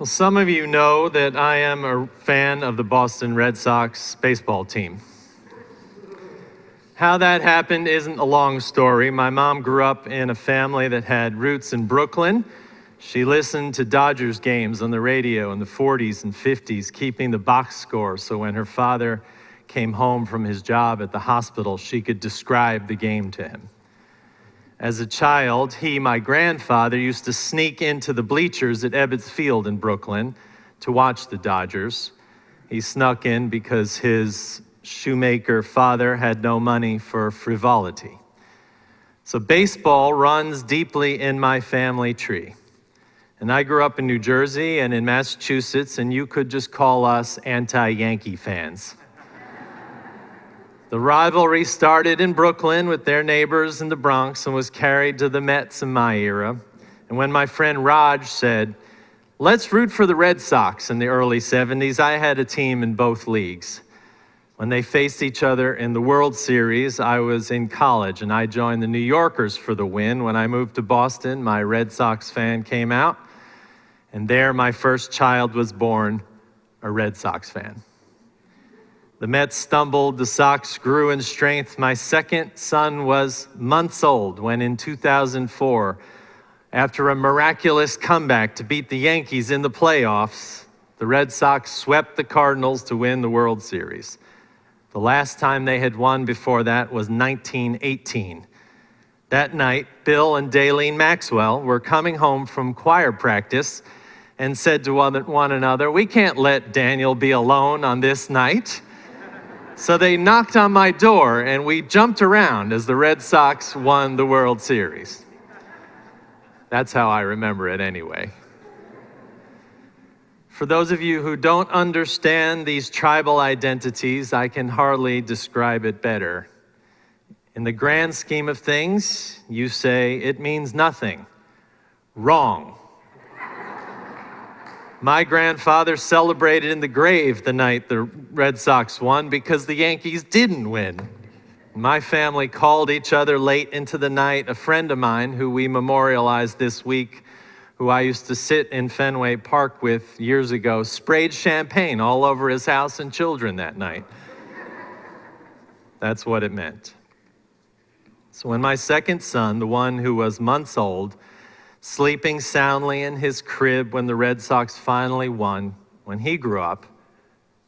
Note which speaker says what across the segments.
Speaker 1: Well, some of you know that I am a fan of the Boston Red Sox baseball team. How that happened isn't a long story. My mom grew up in a family that had roots in Brooklyn. She listened to Dodgers games on the radio in the 40s and 50s, keeping the box score so when her father came home from his job at the hospital, she could describe the game to him. As a child, he, my grandfather, used to sneak into the bleachers at Ebbets Field in Brooklyn to watch the Dodgers. He snuck in because his shoemaker father had no money for frivolity. So baseball runs deeply in my family tree. And I grew up in New Jersey and in Massachusetts, and you could just call us anti-Yankee fans. The rivalry started in Brooklyn with their neighbors in the Bronx and was carried to the Mets in my era. And when my friend Raj said, "Let's root for the Red Sox," in the early 70s, I had a team in both leagues. When they faced each other in the World Series, I was in college and I joined the New Yorkers for the win. When I moved to Boston, my Red Sox fan came out, and there my first child was born, a Red Sox fan. The Mets stumbled, the Sox grew in strength. My second son was months old when in 2004, after a miraculous comeback to beat the Yankees in the playoffs, the Red Sox swept the Cardinals to win the World Series. The last time they had won before that was 1918. That night, Bill and Daleen Maxwell were coming home from choir practice and said to one another, "We can't let Daniel be alone on this night." So they knocked on my door and we jumped around as the Red Sox won the World Series. That's how I remember it anyway. For those of you who don't understand these tribal identities, I can hardly describe it better. In the grand scheme of things, you say it means nothing. Wrong. My grandfather celebrated in the grave the night the Red Sox won because the Yankees didn't win. My family called each other late into the night. A friend of mine who we memorialized this week, who I used to sit in Fenway Park with years ago, sprayed champagne all over his house and children that night. That's what it meant. So when my second son, the one who was months old, sleeping soundly in his crib when the Red Sox finally won, when he grew up,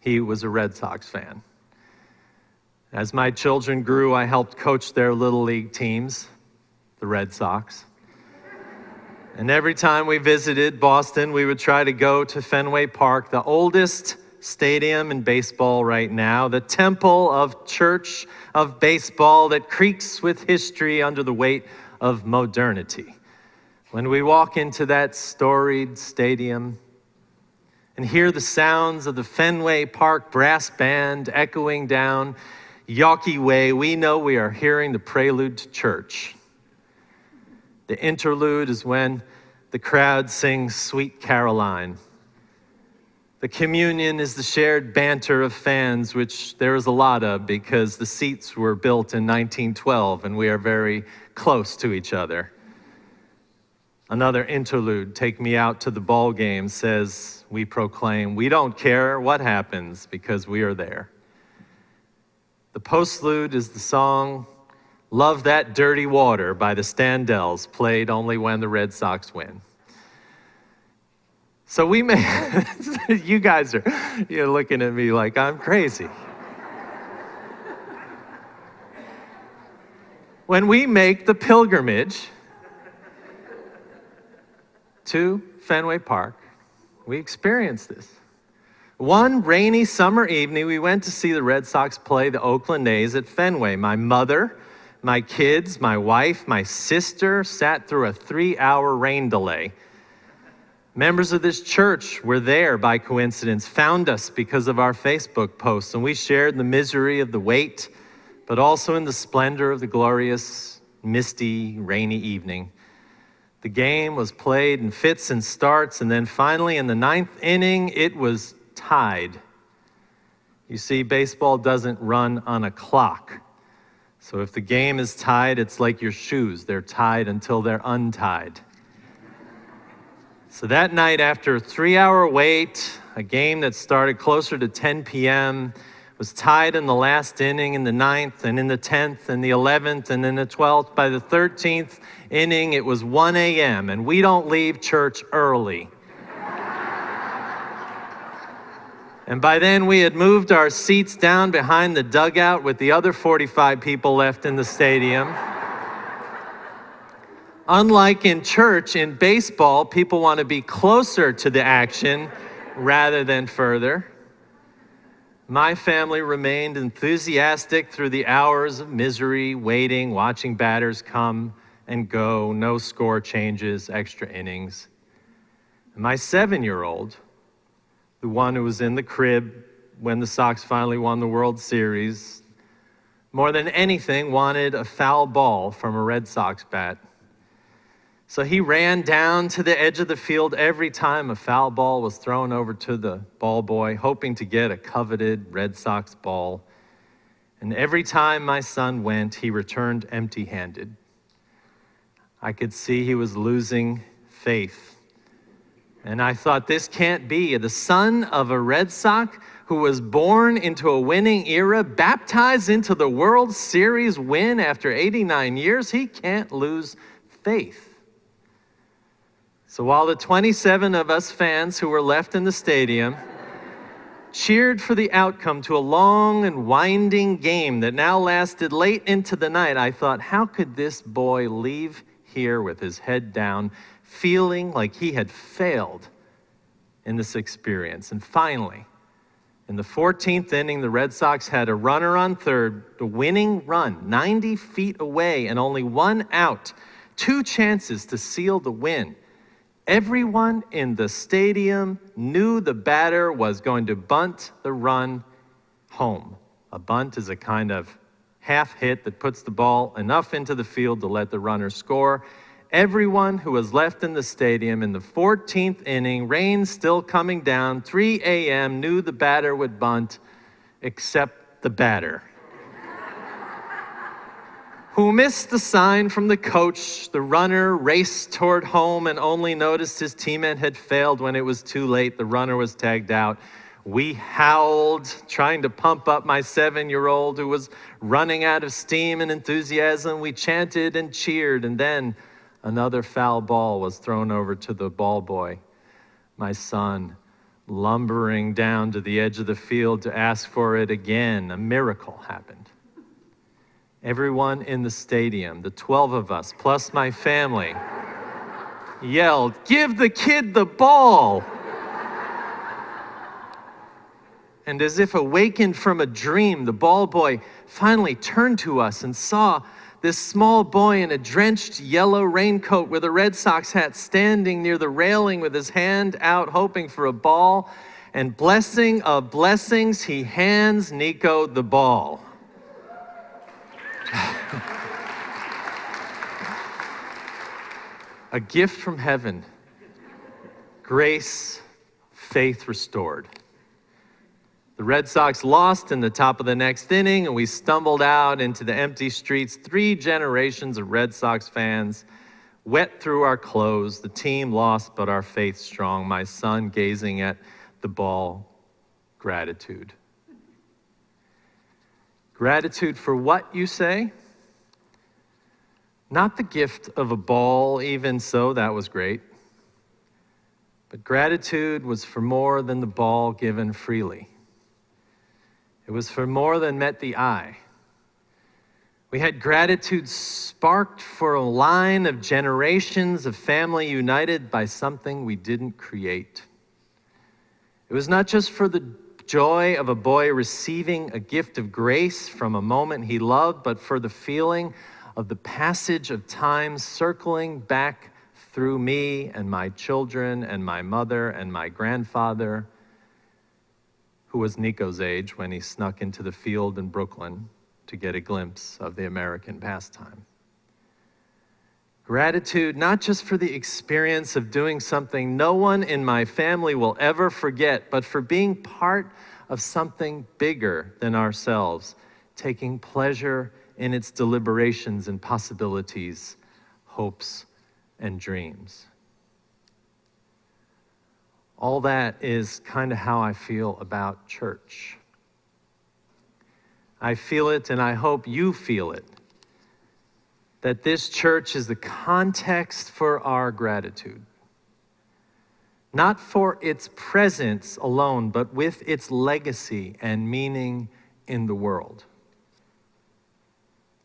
Speaker 1: he was a Red Sox fan. As my children grew, I helped coach their little league teams, the Red Sox. And every time we visited Boston, we would try to go to Fenway Park, the oldest stadium in baseball right now, the temple of church of baseball that creaks with history under the weight of modernity. When we walk into that storied stadium and hear the sounds of the Fenway Park brass band echoing down Yawkey Way, we know we are hearing the prelude to church. The interlude is when the crowd sings Sweet Caroline. The communion is the shared banter of fans, which there is a lot of because the seats were built in 1912 and we are very close to each other. Another interlude, Take Me Out to the Ball Game, says we proclaim, we don't care what happens because we are there. The postlude is the song Love That Dirty Water by the Standells, played only when the Red Sox win. So we may, you guys you're looking at me like I'm crazy. When we make the pilgrimage to Fenway Park, we experience this. One rainy summer evening, we went to see the Red Sox play the Oakland A's at Fenway. My mother, my kids, my wife, my sister sat through a 3-hour rain delay. Members of this church were there by coincidence, found us because of our Facebook posts, and we shared in the misery of the wait, but also in the splendor of the glorious, misty, rainy evening. The game was played in fits and starts, and then finally in the 9th inning, it was tied. You see, baseball doesn't run on a clock. So if the game is tied, it's like your shoes. They're tied until they're untied. So that night, after a 3-hour wait, a game that started closer to 10 p.m., was tied in the last inning, in the 9th, and in the 10th, and the 11th, and in the 12th. By the 13th inning, it was 1 a.m., and we don't leave church early. And by then, we had moved our seats down behind the dugout with the other 45 people left in the stadium. Unlike in church, in baseball, people want to be closer to the action rather than further. My family remained enthusiastic through the hours of misery, waiting, watching batters come and go, no score changes, extra innings. And my 7-year-old, the one who was in the crib when the Sox finally won the World Series, more than anything wanted a foul ball from a Red Sox bat. So he ran down to the edge of the field every time a foul ball was thrown over to the ball boy, hoping to get a coveted Red Sox ball. And every time my son went, he returned empty-handed. I could see he was losing faith. And I thought, this can't be. The son of a Red Sox who was born into a winning era, baptized into the World Series win after 89 years, he can't lose faith. So while the 27 of us fans who were left in the stadium cheered for the outcome to a long and winding game that now lasted late into the night, I thought, how could this boy leave here with his head down, feeling like he had failed in this experience? And finally, in the 14th inning, the Red Sox had a runner on third, the winning run, 90 feet away and only one out, 2 chances to seal the win. Everyone in the stadium knew the batter was going to bunt the run home. A bunt is a kind of half hit that puts the ball enough into the field to let the runner score. Everyone who was left in the stadium in the 14th inning, rain still coming down, 3 a.m., knew the batter would bunt, except the batter, who missed the sign from the coach. The runner raced toward home and only noticed his teammate had failed when it was too late. The runner was tagged out. We howled, trying to pump up my 7-year-old who was running out of steam and enthusiasm. We chanted and cheered, and then another foul ball was thrown over to the ball boy, my son, lumbering down to the edge of the field to ask for it again. A miracle happened. Everyone in the stadium, the 12 of us, plus my family, yelled, "Give the kid the ball!" And as if awakened from a dream, the ball boy finally turned to us and saw this small boy in a drenched yellow raincoat with a Red Sox hat standing near the railing with his hand out hoping for a ball. And blessing of blessings, he hands Nico the ball. A gift from heaven, grace, faith restored. The Red Sox lost in the top of the next inning, and we stumbled out into the empty streets, 3 generations of Red Sox fans, wet through our clothes. The team lost, but our faith strong. My son gazing at the ball, gratitude. Gratitude for what, you say? Not the gift of a ball, even so, that was great. But gratitude was for more than the ball given freely. It was for more than met the eye. We had gratitude sparked for a line of generations of family united by something we didn't create. It was not just for the joy of a boy receiving a gift of grace from a moment he loved, but for the feeling of the passage of time circling back through me and my children and my mother and my grandfather, who was Nico's age when he snuck into the field in Brooklyn to get a glimpse of the American pastime. Gratitude, not just for the experience of doing something no one in my family will ever forget, but for being part of something bigger than ourselves, taking pleasure in its deliberations and possibilities, hopes and dreams. all that is kind of how I feel about church. I feel it, and I hope you feel it, that this church is the context for our gratitude. Not for its presence alone, but with its legacy and meaning in the world.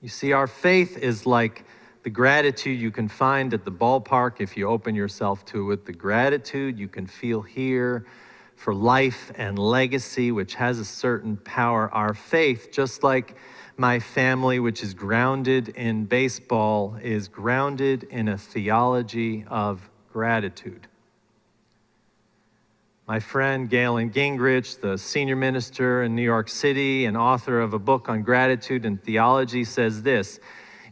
Speaker 1: You see, our faith is like the gratitude you can find at the ballpark if you open yourself to it, the gratitude you can feel here for life and legacy, which has a certain power. Our faith, just like my family, which is grounded in baseball, is grounded in a theology of gratitude. My friend Galen Gingrich, the senior minister in New York City and author of a book on gratitude and theology, says this: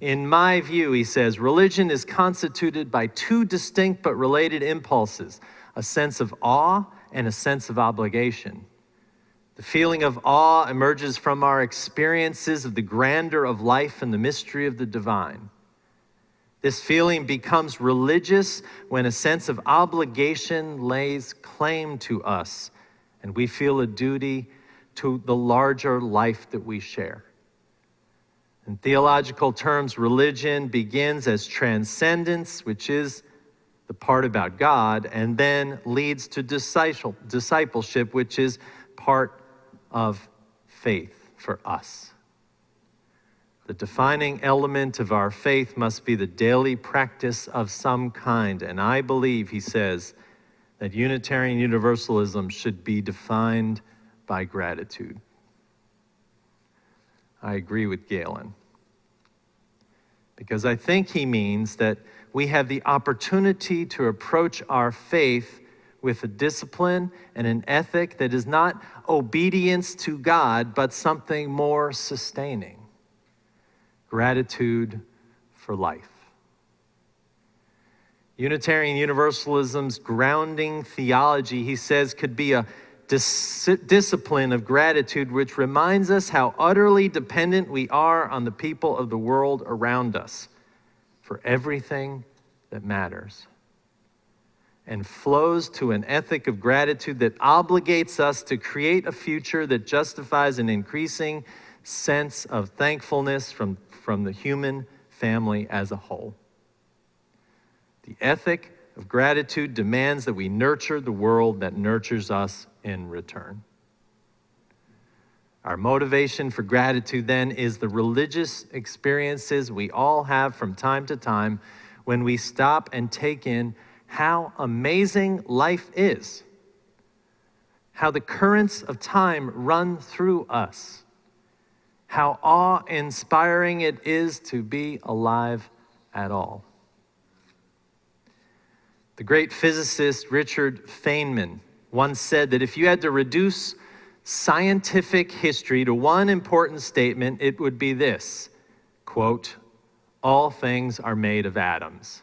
Speaker 1: in my view, he says, religion is constituted by two distinct but related impulses, a sense of awe and a sense of obligation. The feeling of awe emerges from our experiences of the grandeur of life and the mystery of the divine. This feeling becomes religious when a sense of obligation lays claim to us, and we feel a duty to the larger life that we share. In theological terms, religion begins as transcendence, which is the part about God, and then leads to discipleship, which is part of faith for us. The defining element of our faith must be the daily practice of some kind, and I believe, he says, that Unitarian Universalism should be defined by gratitude. I agree with Galen, because I think he means that we have the opportunity to approach our faith with a discipline and an ethic that is not obedience to God, but something more sustaining. Gratitude for life. Unitarian Universalism's grounding theology, he says, could be a discipline of gratitude which reminds us how utterly dependent we are on the people of the world around us for everything that matters, and flows to an ethic of gratitude that obligates us to create a future that justifies an increasing sense of thankfulness from the human family as a whole. The ethic of gratitude demands that we nurture the world that nurtures us in return. Our motivation for gratitude then is the religious experiences we all have from time to time when we stop and take in how amazing life is, how the currents of time run through us, how awe-inspiring it is to be alive at all. The great physicist Richard Feynman once said that if you had to reduce scientific history to one important statement, it would be this, quote, all things are made of atoms.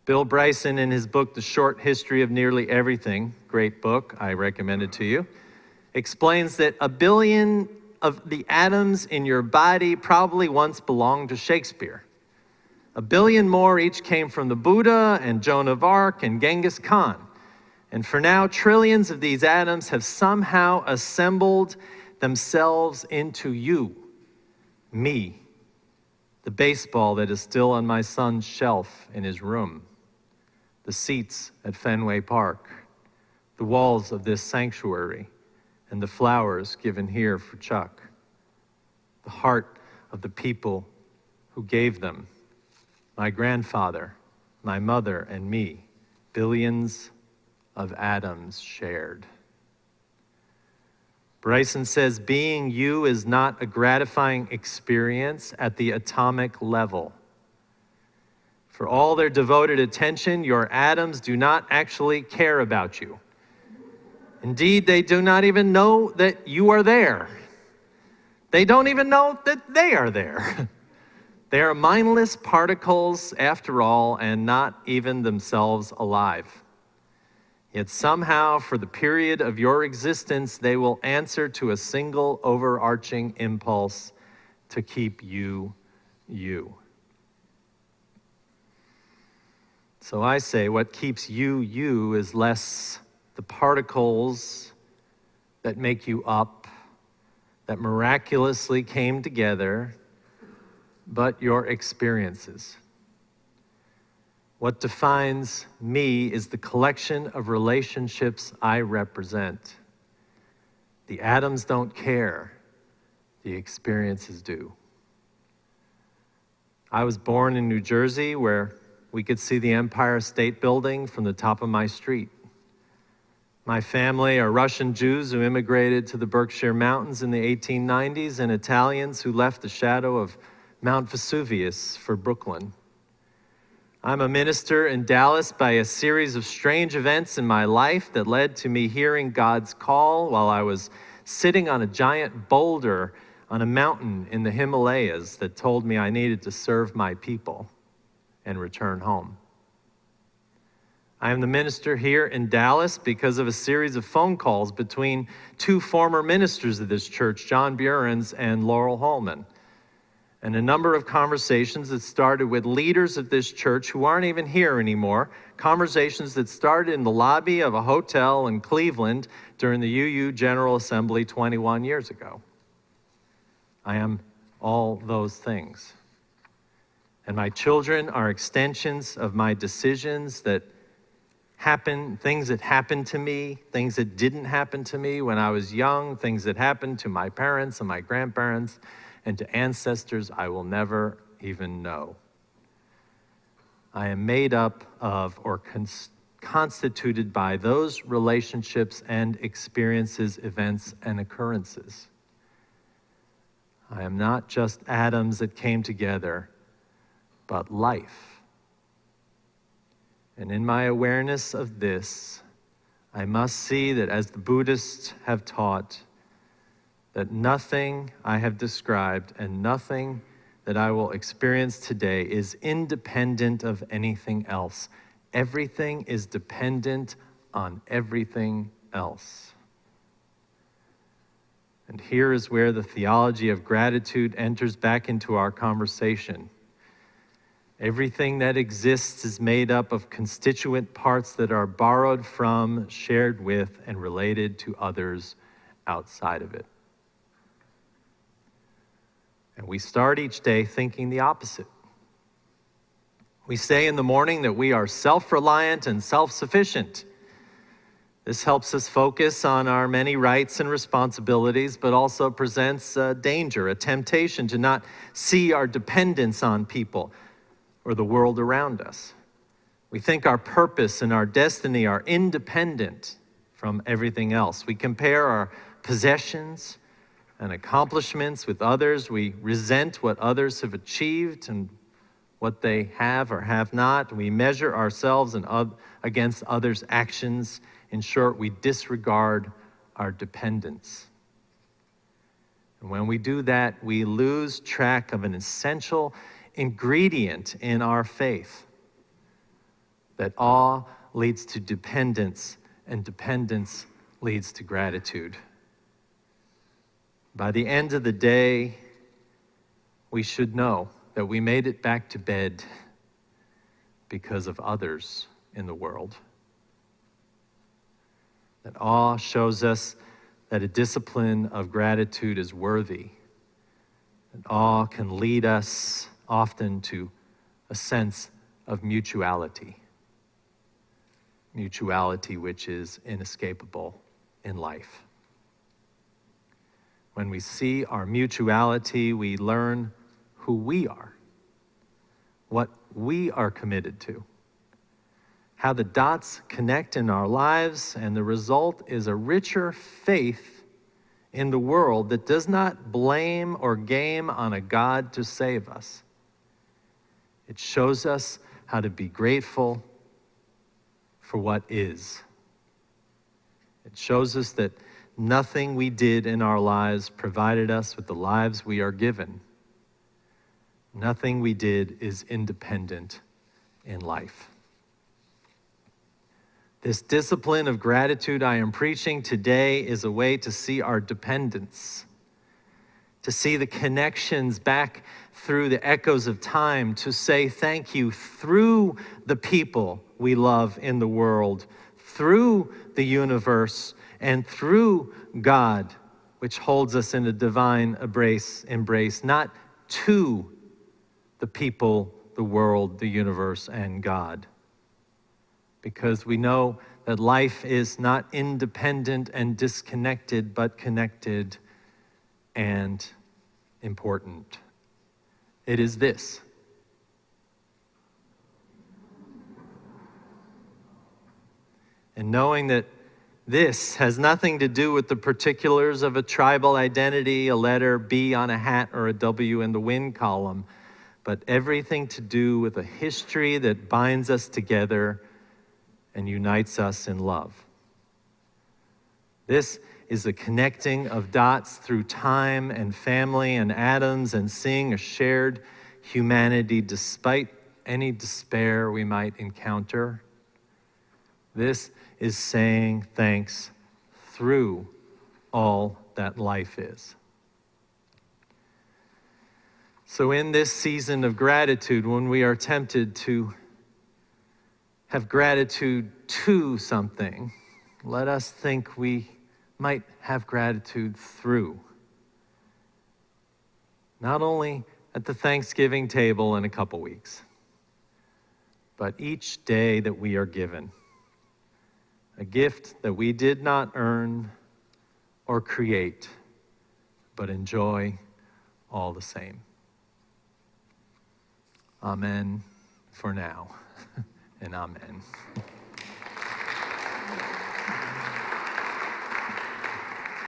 Speaker 1: Bill Bryson, in his book, The Short History of Nearly Everything, great book, I recommend it to you, explains that 1 billion of the atoms in your body probably once belonged to Shakespeare. 1 billion more each came from the Buddha and Joan of Arc and Genghis Khan. And for now, trillions of these atoms have somehow assembled themselves into you, me, the baseball that is still on my son's shelf in his room, the seats at Fenway Park, the walls of this sanctuary, and the flowers given here for Chuck, the heart of the people who gave them, my grandfather, my mother, and me, billions of atoms shared. Bryson says, being you is not a gratifying experience at the atomic level. For all their devoted attention, your atoms do not actually care about you. Indeed, they do not even know that you are there. They don't even know that they are there. They are mindless particles, after all, and not even themselves alive. Yet somehow, for the period of your existence, they will answer to a single overarching impulse to keep you, you. So I say, what keeps you, you, is less the particles that make you up, that miraculously came together, but your experiences. What defines me is the collection of relationships I represent. The atoms don't care, the experiences do. I was born in New Jersey, where we could see the Empire State Building from the top of my street. My family are Russian Jews who immigrated to the Berkshire Mountains in the 1890s and Italians who left the shadow of Mount Vesuvius for Brooklyn. I'm a minister in Dallas by a series of strange events in my life that led to me hearing God's call while I was sitting on a giant boulder on a mountain in the Himalayas that told me I needed to serve my people and return home. I am the minister here in Dallas because of a series of phone calls between two former ministers of this church, John Burens and Laurel Holman, and a number of conversations that started with leaders of this church who aren't even here anymore, conversations that started in the lobby of a hotel in Cleveland during the UU General Assembly 21 years ago. I am all those things. And my children are extensions of my decisions that happen, things that happened to me, things that didn't happen to me when I was young, things that happened to my parents and my grandparents and to ancestors I will never even know. I am made up of or constituted by those relationships and experiences, events, and occurrences. I am not just atoms that came together, but life. And in my awareness of this, I must see that as the Buddhists have taught, that nothing I have described and nothing that I will experience today is independent of anything else. Everything is dependent on everything else. And here is where the theology of gratitude enters back into our conversation. Everything that exists is made up of constituent parts that are borrowed from, shared with, and related to others outside of it. And we start each day thinking the opposite. We say in the morning that we are self-reliant and self-sufficient. This helps us focus on our many rights and responsibilities, but also presents a danger, a temptation to not see our dependence on people or the world around us. We think our purpose and our destiny are independent from everything else. We compare our possessions and accomplishments with others. We resent what others have achieved and what they have or have not. We measure ourselves against others' actions. In short, we disregard our dependence. And when we do that, we lose track of an essential ingredient in our faith, that awe leads to dependence, and dependence leads to gratitude. By the end of the day, we should know that we made it back to bed because of others in the world. That awe shows us that a discipline of gratitude is worthy. That awe can lead us often to a sense of mutuality. Mutuality which is inescapable in life. When we see our mutuality, we learn who we are, what we are committed to, how the dots connect in our lives, and the result is a richer faith in the world that does not blame or game on a God to save us. It shows us how to be grateful for what is. It shows us that nothing we did in our lives provided us with the lives we are given. Nothing we did is independent in life. This discipline of gratitude I am preaching today is a way to see our dependence, to see the connections back through the echoes of time, to say thank you through the people we love in the world, through the universe, and through God, which holds us in a divine embrace, not to the people, the world, the universe, and God. Because we know that life is not independent and disconnected, but connected and important. It is this. And knowing that this has nothing to do with the particulars of a tribal identity, a letter B on a hat, or a W in the win column, but everything to do with a history that binds us together and unites us in love. This is the connecting of dots through time and family and atoms, and seeing a shared humanity despite any despair we might encounter. This is saying thanks through all that life is. So in this season of gratitude, when we are tempted to have gratitude to something, let us think we might have gratitude through. Not only at the Thanksgiving table in a couple weeks, but each day that we are given. A gift that we did not earn or create, but enjoy all the same. Amen for now, and amen.